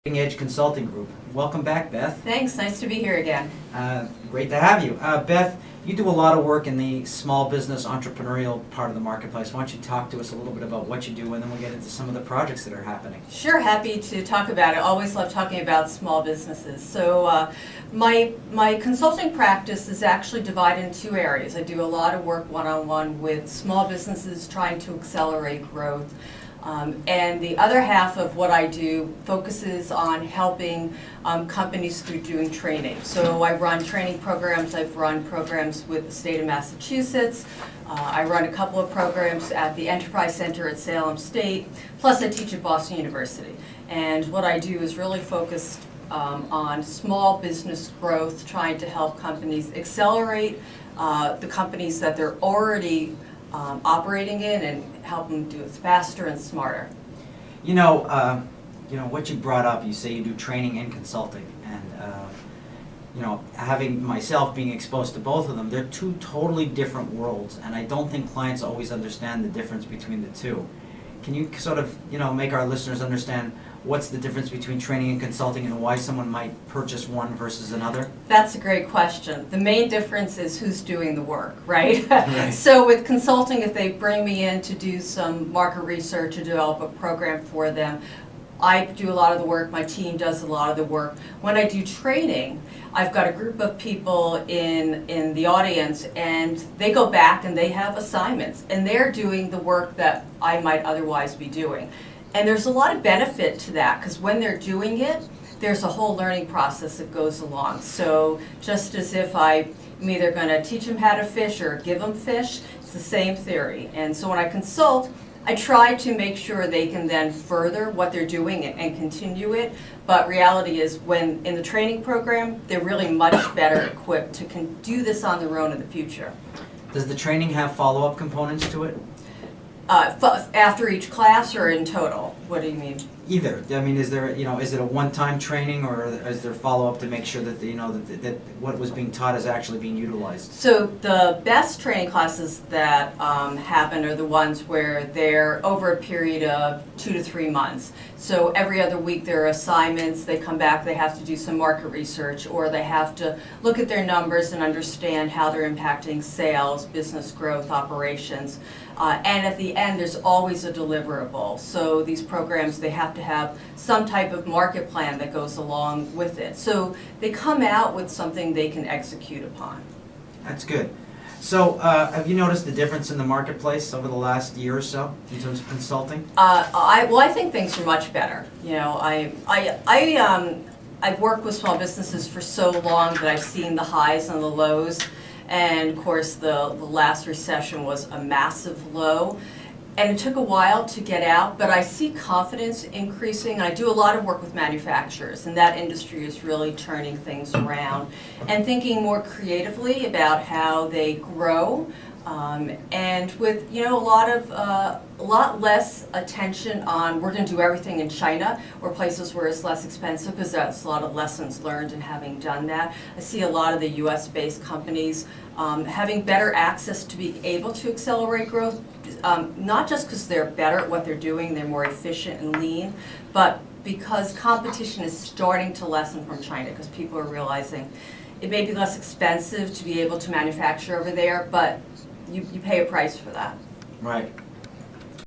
Cutting Edge Consulting Group. Welcome back, Beth. Thanks, nice to be here again. Great to have you. Beth, you do a lot of work in the small business entrepreneurial part of the marketplace. Why don't you talk to us a little bit about what you do, and then we'll get into some of the projects that are happening. Sure, happy to talk about it. Always love talking about small businesses. So my consulting practice is actually divided in two areas. I do a lot of work one-on-one with small businesses trying to accelerate growth. And the other half of what I do focuses on helping companies through doing training. So I run training programs. I've run programs with the state of Massachusetts. I run a couple of programs at the Enterprise Center at Salem State. Plus I teach at Boston University. And what I do is really focused on small business growth, trying to help companies accelerate the companies that they're already operating in and help them do it faster and smarter. You know what you brought up. You say you do training and consulting, and having myself being exposed to both of them, they're two totally different worlds, and I don't think clients always understand the difference between the two. Can you sort of make our listeners understand what's the difference between training and consulting, and why someone might purchase one versus another? That's a great question. The main difference is who's doing the work, right? Right. So with consulting, if they bring me in to do some market research to develop a program for them, I do a lot of the work, my team does a lot of the work. When I do training, I've got a group of people in the audience, and they go back and they have assignments, and they're doing the work that I might otherwise be doing. And there's a lot of benefit to that, because when they're doing it, there's a whole learning process that goes along. So just as if I'm either going to teach them how to fish or give them fish, it's the same theory. And so when I consult, I try to make sure they can then further what they're doing and continue it. But reality is, when in the training program, they're really much better equipped to do this on their own in the future. Does the training have follow-up components to it? After each class or in total? What do you mean? Either. I mean, is there, is it a one-time training, or is there follow-up to make sure that that what was being taught is actually being utilized? So the best training classes that happen are the ones where they're over a period of 2 to 3 months. So every other week there are assignments. They come back, they have to do some market research, or they have to look at their numbers and understand how they're impacting sales, business growth, operations. And at the end, there's always a deliverable. So these programs, they have to have some type of market plan that goes along with it. So they come out with something they can execute upon. That's good. So have you noticed the difference in the marketplace over the last year or so in terms of consulting? I think things are much better. I've worked with small businesses for so long that I've seen the highs and the lows. And of course, the last recession was a massive low. And it took a while to get out, but I see confidence increasing. I do a lot of work with manufacturers, and that industry is really turning things around and thinking more creatively about how they grow, and with a lot less attention on we're going to do everything in China or places where it's less expensive, because that's a lot of lessons learned in having done that. I see a lot of the U.S.-based companies having better access to be able to accelerate growth. Not just because they're better at what they're doing, they're more efficient and lean, but because competition is starting to lessen from China, because people are realizing it may be less expensive to be able to manufacture over there, but you pay a price for that. Right.